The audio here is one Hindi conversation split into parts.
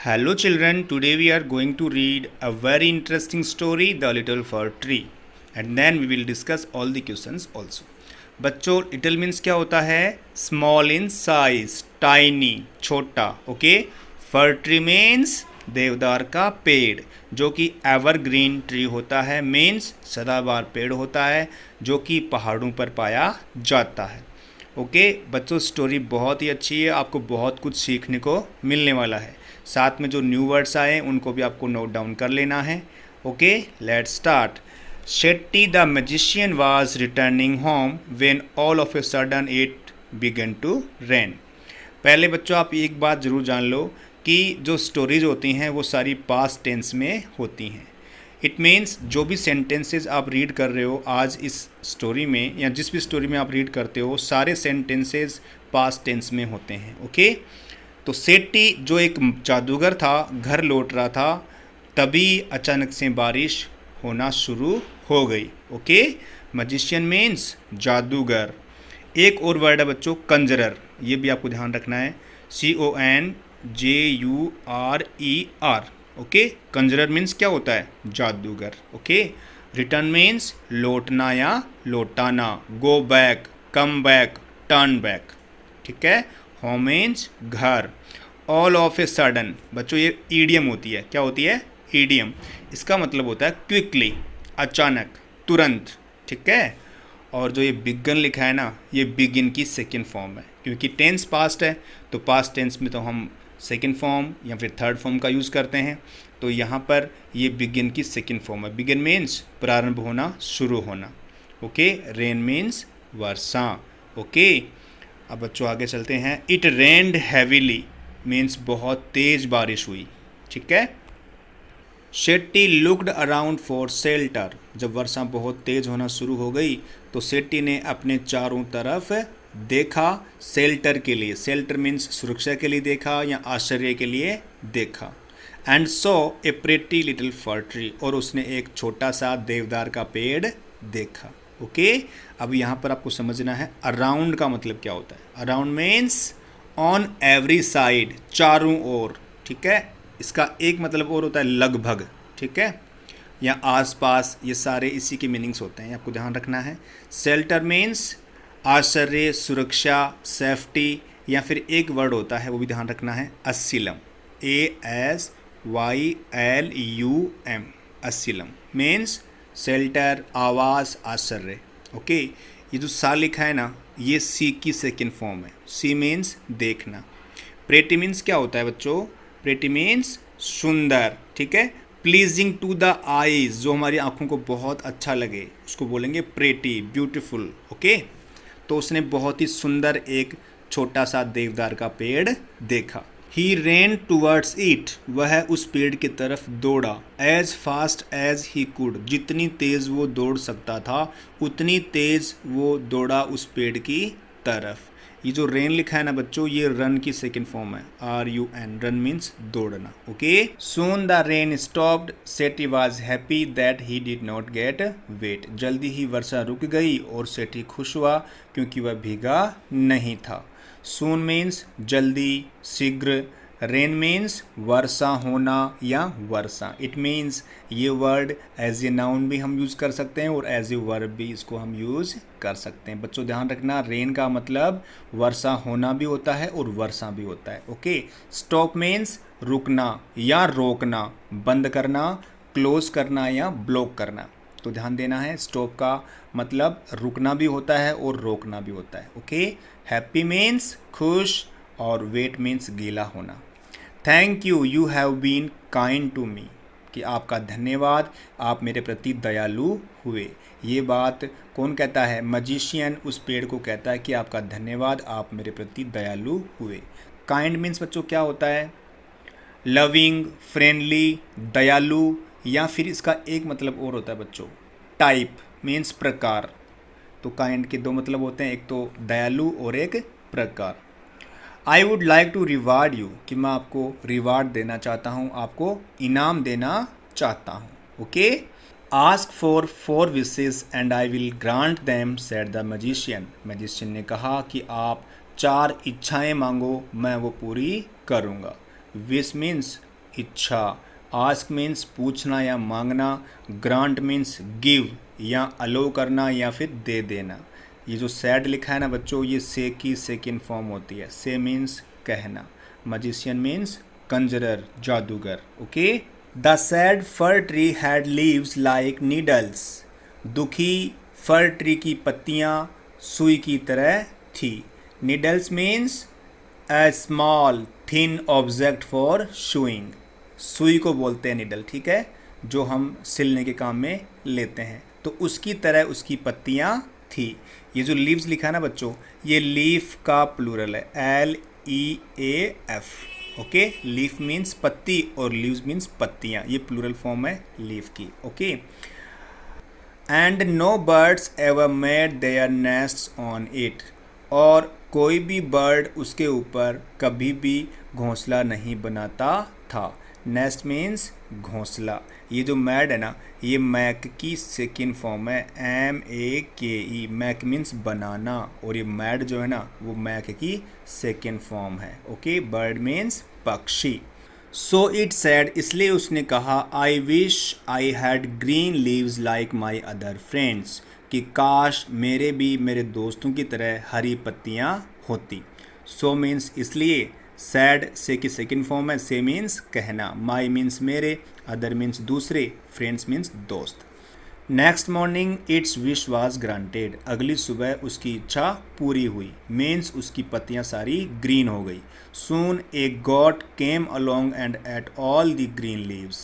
Hello children, today we are going to read a very interesting story, The Little Fir Tree. And then we will discuss all the questions also. बच्चों लिटिल मीन्स क्या होता है? स्मॉल इन साइज, टाइनी, छोटा. ओके. फर ट्री मीन्स देवदार का पेड़ जो कि एवरग्रीन ट्री होता है, मीन्स सदाबहार पेड़ होता है जो कि पहाड़ों पर पाया जाता है. ओके बच्चों, स्टोरी बहुत ही अच्छी है, आपको बहुत कुछ सीखने को मिलने वाला है. साथ में जो न्यू वर्ड्स आए उनको भी आपको नोट डाउन कर लेना है. Okay let's start. Shetty the magician was returning home when all of a sudden it began to rain. पहले बच्चों आप एक बात ज़रूर जान लो कि जो स्टोरीज होती हैं वो सारी पास्ट टेंस में होती हैं. इट मीन्स जो भी सेंटेंसेस आप रीड कर रहे हो आज इस स्टोरी में या जिस भी स्टोरी में आप रीड करते हो सारे सेंटेंसेस पास्ट टेंस में होते हैं. ओके तो सेट्टी जो एक जादूगर था घर लौट रहा था, तभी अचानक से बारिश होना शुरू हो गई. ओके मैजिशियन मीन्स जादूगर. एक और वर्ड है बच्चों कंजरर, ये भी आपको ध्यान रखना है. CONJURER. ओके कंजरर मीन्स क्या होता है? जादूगर. ओके रिटर्न मीन्स लौटना या लौटाना. Go back, come back, turn back. ठीक है. होम मीन्स घर. ऑल ऑफ ए सडन बच्चों ये ईडियम होती है. क्या होती है? ईडियम. इसका मतलब होता है क्विकली, अचानक, तुरंत. ठीक है. और जो ये बिगन लिखा है ना, ये बिगिन की सेकेंड फॉर्म है क्योंकि टेंस पास्ट है तो पास्ट टेंस में तो हम सेकेंड फॉर्म या फिर थर्ड फॉर्म का यूज़ करते हैं. तो यहाँ पर ये बिगिन की सेकेंड फॉर्म है. बिगिन मीन्स प्रारंभ होना, शुरू होना. ओके रेन मीन्स वर्षा. ओके अब बच्चों आगे चलते हैं. इट रेन्ड हैवीली मीन्स बहुत तेज बारिश हुई. ठीक है. Shetty looked around for shelter. जब वर्षा बहुत तेज होना शुरू हो गई तो शेट्टी ने अपने चारों तरफ देखा शेल्टर के लिए. शेल्टर मीन्स सुरक्षा के लिए देखा या आश्चर्य के लिए देखा. And so A pretty little fir tree. और उसने एक छोटा सा देवदार का पेड़ देखा. ओके अब यहाँ पर आपको समझना है अराउंड का मतलब क्या होता है. Around means on every side, चारों ओर. ठीक है. इसका एक मतलब और होता है लगभग. ठीक है. या आसपास, ये सारे इसी के मीनिंग्स होते हैं, आपको ध्यान रखना है. शेल्टर मीन्स आश्चर्य, सुरक्षा, सेफ्टी. या फिर एक वर्ड होता है वो भी ध्यान रखना है, अस्सिलम. ASYLUM. अस्सिलम मीन्स शेल्टर, आवास, आश्चर्य. ओके ये जो सा लिखा है ना, ये सी की सेकेंड फॉर्म है. सी मीन्स देखना. प्रेटी मीन्स क्या होता है बच्चों? प्रेटी मीन्स सुंदर. ठीक है. प्लीजिंग टू द आईज, जो हमारी आंखों को बहुत अच्छा लगे उसको बोलेंगे प्रेटी, ब्यूटीफुल. ओके तो उसने बहुत ही सुंदर एक छोटा सा देवदार का पेड़ देखा. He ran towards it. वह उस पेड़ की तरफ दौड़ा. As fast as he could. जितनी तेज वो दौड़ सकता था उतनी तेज वो दौड़ा उस पेड़ की तरफ. ये जो रेन लिखा है ना बच्चों, ये रन की सेकेंड फॉर्म है. RUN. रन मीन्स दौड़ना. Okay soon the rain stopped. Sethi was happy that he did not get wet. जल्दी ही वर्षा रुक गई और सेठी खुश हुआ क्योंकि वह भीगा नहीं था. सून मीन्स जल्दी, शीघ्र. रेन मीन्स वर्षा होना या वर्षा. इट मीन्स ये वर्ड एज ए नाउन भी हम यूज़ कर सकते हैं और एज ए वर्ब भी इसको हम यूज़ कर सकते हैं. बच्चों ध्यान रखना, रेन का मतलब वर्षा होना भी होता है और वर्षा भी होता है. ओके स्टॉप मीन्स रुकना या रोकना, बंद करना, क्लोज करना या ब्लॉक करना. तो ध्यान देना है, स्टॉप का मतलब रुकना भी होता है और रोकना भी होता है. ओके हैप्पी मीन्स खुश और वेट मीन्स गीला होना. Thank you, you have been kind to me. कि आपका धन्यवाद, आप मेरे प्रति दयालु हुए. ये बात कौन कहता है? मैजिशियन उस पेड़ को कहता है कि आपका धन्यवाद, आप मेरे प्रति दयालु हुए. काइंड मीन्स बच्चों क्या होता है? लविंग, फ्रेंडली, दयालु. या फिर इसका एक मतलब और होता है बच्चों, टाइप मीन्स प्रकार. तो काइंड के दो मतलब होते हैं, एक तो दयालु और एक प्रकार. I would like to reward you. कि मैं आपको रिवार्ड देना चाहता हूँ, आपको इनाम देना चाहता हूँ. Okay ask for 4 wishes and I will grant them said the magician. Magician ने कहा कि आप 4 इच्छाएं मांगो, मैं वो पूरी करूँगा. विश मीन्स इच्छा, आस्क मीन्स पूछना या मांगना, ग्रांट मीन्स गिव या अलो करना या फिर दे देना। ये जो सैड लिखा है ना बच्चों, ये से की सेकेंड फॉर्म होती है। से मीन्स कहना, मजिशियन मीन्स कंजरर, जादूगर। Okay. The sad fir tree had leaves like needles. दुखी फर ट्री की पत्तियां सुई की तरह थी। Needles means a small thin object for sewing. सुई को बोलते हैं निडल, ठीक है, जो हम सिलने के काम में लेते हैं। तो उसकी तरह उसकी पत्तियां थी। ये जो लीव्स लिखा है ना बच्चों, ये लीफ का प्लूरल है, LEAF। ओके। लीफ मीन्स पत्ती और लीव्स मीन्स पत्तियां, ये प्लूरल फॉर्म है लीफ की। Okay. And no birds ever made their nests on it. और कोई भी बर्ड उसके ऊपर कभी भी घोंसला नहीं बनाता था। नेस्ट मीन्स घोंसला। ये जो मैड है ना, ये मैक की सेकेंड फॉर्म है, MAKE। मैक मीन्स बनाना, और ये मैड जो है ना, वो मैक की सेकेंड फॉर्म है। ओके। बर्ड मीन्स पक्षी। सो इट सैड, इसलिए उसने कहा, आई wish I had green leaves like my other friends, कि काश मेरे भी मेरे दोस्तों की तरह हरी पत्तियां होती। सो मीन्स इसलिए, सैड से की सेकेंड फॉर्म है, से मीन्स कहना, माई मीन्स मेरे, अदर मीन्स दूसरे, फ्रेंड्स मीन्स दोस्त। Next morning it's wish was granted. अगली सुबह उसकी इच्छा पूरी हुई, मीन्स उसकी पत्तियां सारी ग्रीन हो गई। Soon a goat came along and ate all the green leaves.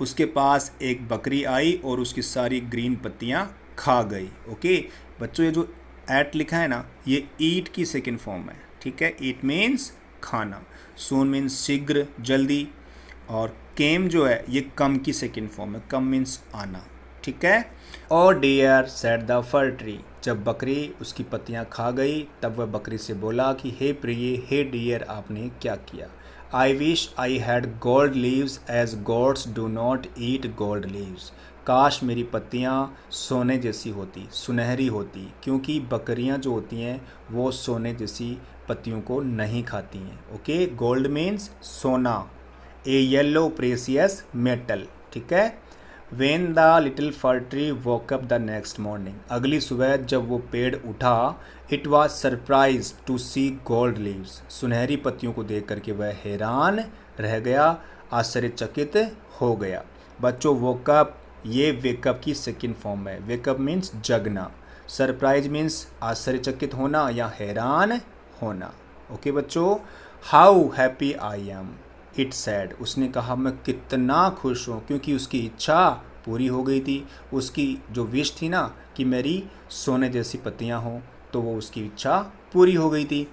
उसके पास एक बकरी आई और उसकी सारी ग्रीन पत्तियां खा गई। ओके बच्चों, ये जो एट लिखा है ना, ये ईट की सेकेंड फॉर्म है, ठीक है। ईट मीन्स खाना, सून मीन्स शीघ्र, जल्दी, और केम जो है ये कम की सेकेंड फॉर्म है, कम मीन्स आना, ठीक है। और dear said the fir tree, जब बकरी उसकी पत्तियां खा गई तब वह बकरी से बोला कि हे प्रिय, हे डियर, आपने क्या किया। I wish I had gold leaves as goats do not eat gold leaves. काश मेरी पत्तियां सोने जैसी होती, सुनहरी होती, क्योंकि बकरियां जो होती हैं वो सोने जैसी पत्तियों को नहीं खाती हैं। ओके। गोल्ड मीन्स सोना, ए येलो प्रेसियस मेटल, ठीक है। When the little fir tree woke up the next morning, अगली सुबह जब वो पेड़ उठा, it was surprised to see gold leaves, सुनहरी पत्तियों को देख करके वह हैरान रह गया, आश्चर्यचकित हो गया। बच्चों woke up, ये wake up की सेकेंड फॉर्म है। wake up मीन्स जगना, सरप्राइज मीन्स आश्चर्यचकित होना या हैरान होना। ओके बच्चों। How happy I am, it sad, उसने कहा मैं कितना खुश हूँ, क्योंकि उसकी इच्छा पूरी हो गई थी। उसकी जो विश थी ना कि मेरी सोने जैसी पत्तियाँ हों, तो वो उसकी इच्छा पूरी हो गई थी।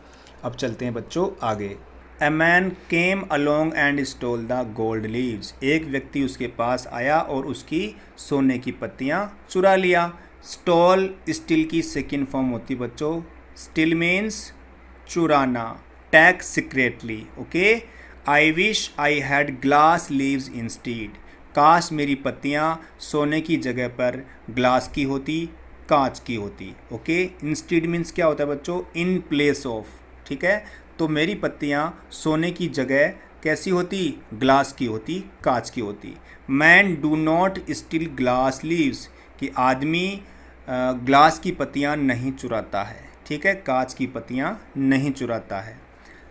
अब चलते हैं बच्चों आगे। A man came along and stole the gold leaves, एक व्यक्ति उसके पास आया और उसकी सोने की पत्तियाँ चुरा लिया। स्टॉल स्टील की सेकेंड फॉर्म होती बच्चों, स्टील मीन्स चुराना, take secretly. Okay. I wish I had glass leaves instead, काश मेरी पत्तियाँ सोने की जगह पर ग्लास की होती, कांच की होती। ओके। इंस्टीड मीन्स क्या होता है बच्चों, इन प्लेस ऑफ, ठीक है। तो मेरी पत्तियाँ सोने की जगह कैसी होती, ग्लास की होती, कांच की होती। Man do not steel glass leaves, कि आदमी ग्लास की पत्तियाँ नहीं चुराता है, ठीक है, कांच की पत्तियाँ नहीं चुराता है।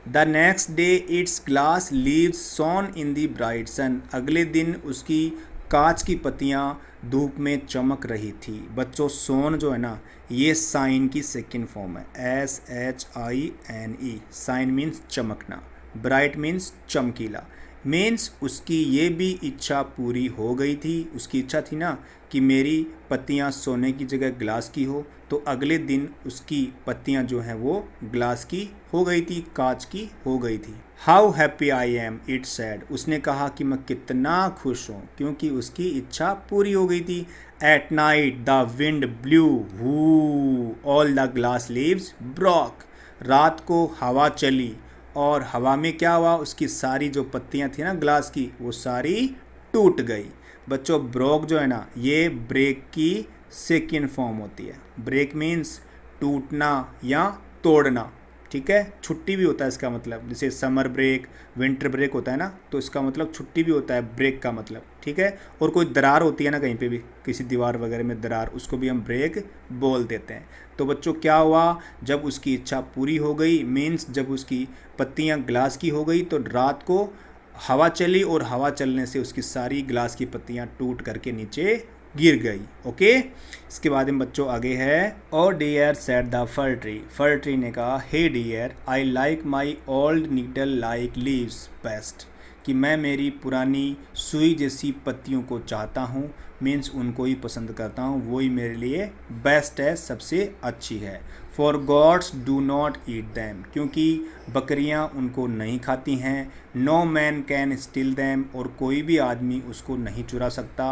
The next day its glass leaves shone in the bright sun, अगले दिन उसकी कांच की पत्तियाँ धूप में चमक रही थी। बच्चों सोन जो है ना, ये साइन की सेकेंड फॉर्म है, SHINE। साइन मीन्स चमकना, ब्राइट मीन्स चमकीला, मीन्स उसकी ये भी इच्छा पूरी हो गई थी। उसकी इच्छा थी ना कि मेरी पत्तियाँ सोने की जगह ग्लास की हो, तो अगले दिन उसकी पत्तियाँ जो हैं वो ग्लास की हो गई थी, कांच की हो गई थी। How happy I am, it sad, उसने कहा कि मैं कितना खुश हूँ, क्योंकि उसकी इच्छा पूरी हो गई थी। At night the wind blue who all the glass leaves Brock, रात को हवा चली और हवा में क्या हुआ, उसकी सारी जो पत्तियां थी ना ग्लास की, वो सारी टूट गई। बच्चों ब्रोक जो है ना, ये ब्रेक की सेकेंड फॉर्म होती है। ब्रेक मीन्स टूटना या तोड़ना, ठीक है, छुट्टी भी होता है इसका मतलब, जैसे समर ब्रेक, विंटर ब्रेक होता है ना, तो इसका मतलब छुट्टी भी होता है ब्रेक का मतलब, ठीक है। और कोई दरार होती है ना कहीं पे भी, किसी दीवार वगैरह में दरार, उसको भी हम ब्रेक बोल देते हैं। तो बच्चों क्या हुआ, जब उसकी इच्छा पूरी हो गई, मीन्स जब उसकी पत्तियां ग्लास की हो गई, तो रात को हवा चली और हवा चलने से उसकी सारी ग्लास की पत्तियां टूट करके नीचे गिर गई। ओके, इसके बाद में बच्चों आगे है, और dear said the fir tree, fir tree ने कहा, hey dear I like my old needle like leaves best, कि मैं मेरी पुरानी सुई जैसी पत्तियों को चाहता हूँ, मीन्स उनको ही पसंद करता हूँ, वही मेरे लिए बेस्ट है, सबसे अच्छी है। For goats do not eat them, क्योंकि बकरियां उनको नहीं खाती हैं। No man can steal them, और कोई भी आदमी उसको नहीं चुरा सकता।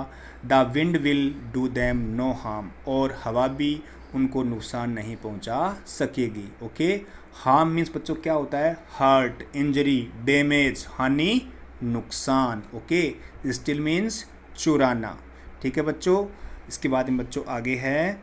The wind will do them no harm, और हवा भी उनको नुकसान नहीं पहुंचा सकेगी। ओके, हार्म मीन्स बच्चों क्या होता है, हर्ट, इंजरी, डैमेज, हानि, नुकसान। ओके, स्टील मीन्स चुराना। ठीक है बच्चों, इसके बाद में बच्चों आगे है,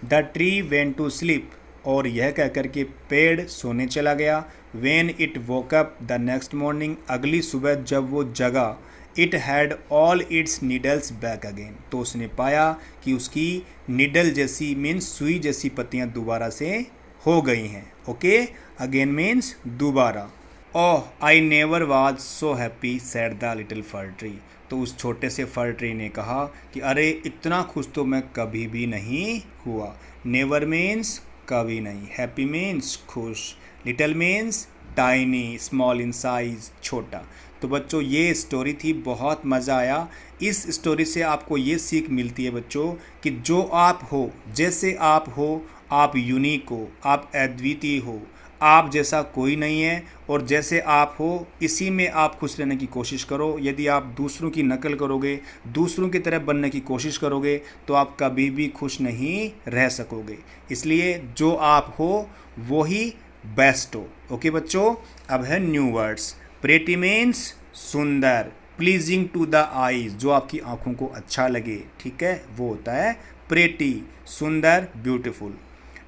the tree went to sleep, और यह कहकर के पेड़ सोने चला गया। When it woke up the next morning, अगली सुबह जब वो जगा, it had all its needles back again, तो उसने पाया कि उसकी नीडल जैसी मीन्स सुई जैसी पत्तियां दोबारा से हो गई हैं। ओके, अगेन मीन्स दोबारा। Oh I never was so happy said the little fir tree, तो उस छोटे से फर ट्री ने कहा कि अरे इतना खुश तो मैं कभी भी नहीं हुआ। नेवर मीन्स कभी नहीं, हैप्पी मीन्स खुश, little means tiny, small in size, छोटा। तो बच्चों ये स्टोरी थी, बहुत मज़ा आया। इस स्टोरी से आपको ये सीख मिलती है बच्चों कि जो आप हो, जैसे आप हो, आप यूनिक हो, आप अद्वितीय हो, आप जैसा कोई नहीं है, और जैसे आप हो इसी में आप खुश रहने की कोशिश करो। यदि आप दूसरों की नकल करोगे, दूसरों की तरह बनने की कोशिश करोगे, तो आप कभी भी खुश नहीं रह सकोगे। इसलिए जो आप हो वो ही बेस्ट हो। ओके बच्चों, अब है न्यू वर्ड्स। प्रेटी मीन्स सुंदर, प्लीजिंग टू द आईज, जो आपकी आंखों को अच्छा लगे, ठीक है, वो होता है प्रेटी, सुंदर, ब्यूटीफुल।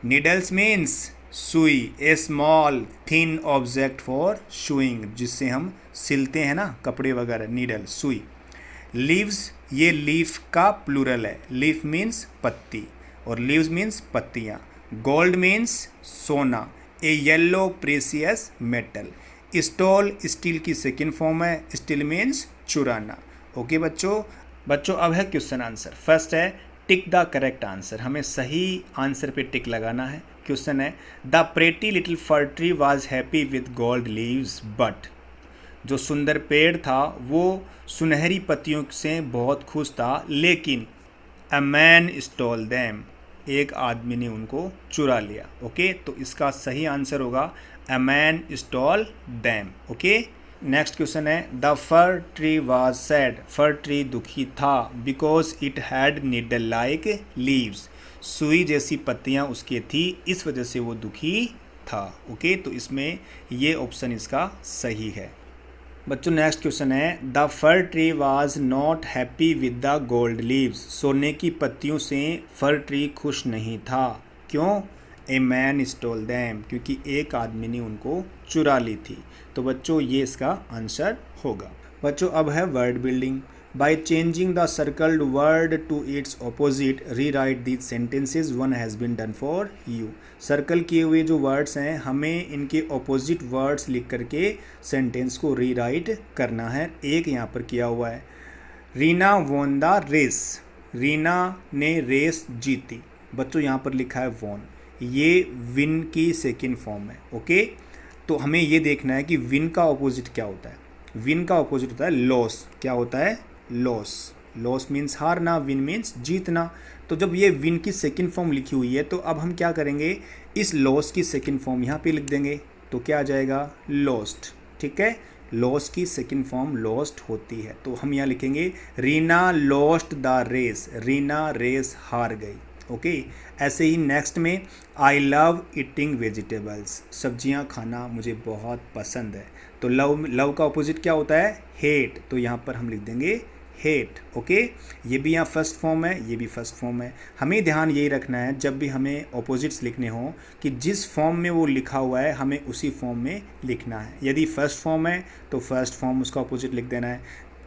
नीडल्स मीन्स सुई, ए small thin object for shooing, जिससे हम सिलते हैं ना कपड़े वगैरह, नीडल, सुई। लीव्स, ये लीफ का प्लूरल है, लीफ मीन्स पत्ती, और लीव्स मीन्स पत्तियाँ। गोल्ड मीन्स सोना, a yellow precious metal. Stole, steal की सेकेंड फॉर्म है, स्टील मीन्स चुराना। ओके बच्चों अब है क्वेश्चन आंसर। फर्स्ट है टिक द करेक्ट आंसर, हमें सही आंसर पे टिक लगाना है। क्वेश्चन है, the pretty little fir tree was happy with gold leaves but, जो सुंदर पेड़ था वो सुनहरी पत्तियों से बहुत खुश था, लेकिन अ मैन स्टॉल दैम, एक आदमी ने उनको चुरा लिया। ओके, तो इसका सही आंसर होगा a man stole them. Okay, next question है, the fir tree was sad, fir tree दुखी था, because it had needle like leaves, सुई जैसी पत्तियां उसके थी, इस वजह से वो दुखी था। ओके, तो इसमें ये ऑप्शन इसका सही है। बच्चों नेक्स्ट क्वेश्चन है, the fir tree was not happy with the gold leaves, सोने की पत्तियों से फर ट्री खुश नहीं था, क्यों? ए मैन स्टोल दैम, क्योंकि एक आदमी ने उनको चुरा ली थी। तो बच्चों ये इसका आंसर होगा। बच्चों अब है word building. By changing the circled word to its opposite rewrite these sentences, one has been done for you. Circle किए हुए जो वर्ड्स हैं, हमें इनके ऑपोजिट वर्ड्स लिख करके सेंटेंस को रीराइट करना है। एक यहाँ पर किया हुआ है, Reena won the race, Reena ने रेस जीती। बच्चों यहाँ पर लिखा है वॉन, ये विन की सेकेंड फॉर्म है। ओके, तो हमें ये देखना है कि विन का ऑपोजिट क्या होता है। विन का ऑपोजिट होता है लॉस। क्या होता है? लॉस। लॉस मीन्स हारना, विन मीन्स जीतना। तो जब ये विन की सेकंड फॉर्म लिखी हुई है, तो अब हम क्या करेंगे, इस लॉस की सेकंड फॉर्म यहाँ पे लिख देंगे, तो क्या आ जाएगा? लॉस्ट। ठीक है, लॉस की सेकंड फॉर्म लॉस्ट होती है, तो हम यहाँ लिखेंगे Reena lost the race, Reena race हार गई। ओके, ऐसे ही नेक्स्ट में आई लव ईटिंग वेजिटेबल्स, सब्जियां खाना मुझे बहुत पसंद है। तो लव का अपोजिट क्या होता है? हेट, तो यहाँ पर हम लिख देंगे हेट। ओके, ये भी यहाँ फर्स्ट फॉर्म है, ये भी फर्स्ट फॉर्म है। हमें ध्यान यही रखना है जब भी हमें ऑपोजिट्स लिखने हों कि जिस फॉर्म में वो लिखा हुआ है हमें उसी फॉर्म में लिखना है। यदि फर्स्ट फॉर्म है तो फर्स्ट फॉर्म उसका ऑपोजिट लिख देना है,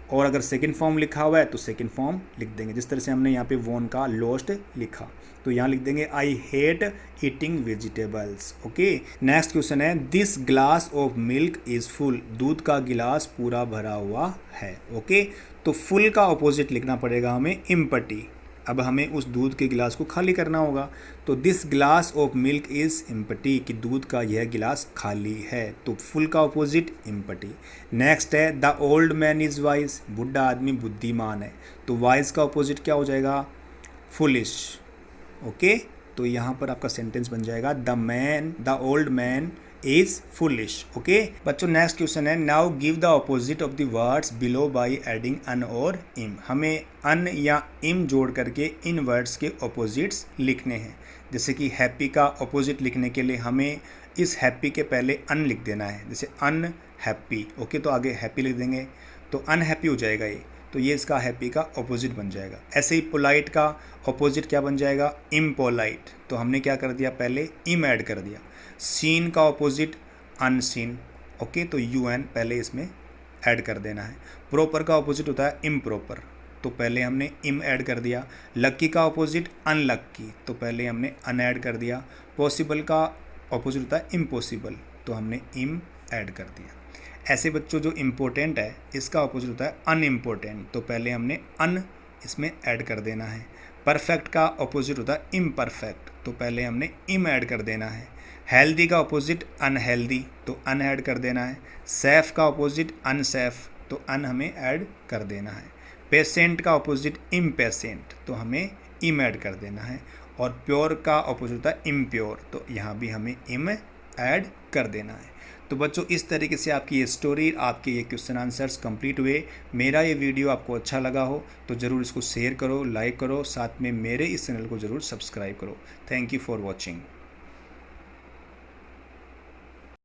और अगर सेकंड फॉर्म लिखा हुआ है तो सेकंड फॉर्म लिख देंगे। जिस तरह से हमने यहाँ पे वॉन का लोस्ट लिखा तो यहाँ लिख देंगे I hate eating vegetables. Okay, next question है this glass of milk is full. दूध का गिलास पूरा भरा हुआ है। ओके, तो फुल का ऑपोजिट लिखना पड़ेगा हमें एम्प्टी। अब हमें उस दूध के गिलास को खाली करना होगा, तो this glass of milk is empty, कि दूध का यह गिलास खाली है। तो फुल का ऑपोजिट एम्प्टी। नेक्स्ट है the old man is wise. बुढ़ा आदमी बुद्धिमान है, तो वाइज का ऑपोजिट क्या हो जाएगा? फुलिश। ओके, तो यहाँ पर आपका सेंटेंस बन जाएगा the old man is foolish. Okay बच्चों, नेक्स्ट क्वेश्चन है now give the opposite of the words below by adding un और इम। हमें अन या इम जोड़ करके इन वर्ड्स के ऑपोजिट्स लिखने हैं। जैसे कि हैप्पी का ऑपोजिट लिखने के लिए हमें इस हैप्पी के पहले अन लिख देना है, जैसे अनहैप्पी। ओके, तो आगे हैप्पी लिख देंगे तो अनहैप्पी हो जाएगा ये, तो ये इसका हैप्पी का ऑपोजिट बन जाएगा। ऐसे ही पोलाइट का ऑपोजिट क्या बन जाएगा? इम्पोलाइट। तो हमने क्या कर दिया, पहले इम ऐड कर दिया। सीन का ऑपोजिट अनसीन। ओके, तो यूएन पहले इसमें ऐड कर देना है। प्रॉपर का ऑपोजिट होता है इम्प्रॉपर, तो पहले हमने इम ऐड कर दिया। लक्की का ऑपोजिट अनलक्की, तो पहले हमने अन ऐड कर दिया। पॉसिबल का ऑपोजिट होता है इम्पॉसिबल, तो हमने इम ऐड कर दिया। ऐसे बच्चों जो इम्पोर्टेंट है इसका ऑपोजिट होता है अनइम्पोर्टेंट, तो पहले हमने अन इसमें ऐड कर देना है। परफेक्ट का ऑपोजिट होता है इम्परफेक्ट, तो पहले हमने इम ऐड कर देना है। हेल्दी का ऑपोजिट अनहेल्दी, तो अन ऐड कर देना है। सेफ का ऑपोजिट अनसेफ, तो अन हमें ऐड कर देना है। पेशेंट का ऑपोजिट इम्पेशेंट, तो हमें इम ऐड कर देना है। और प्योर का ऑपोजिट होता है इम्प्योर, तो यहाँ भी हमें इम ऐड कर देना है। तो बच्चों, इस तरीके से आपकी ये स्टोरी, आपके ये क्वेश्चन आंसर्स कंप्लीट हुए। मेरा ये वीडियो आपको अच्छा लगा हो तो ज़रूर इसको शेयर करो, लाइक करो, साथ में मेरे इस चैनल को ज़रूर सब्सक्राइब करो। Thank you for watching.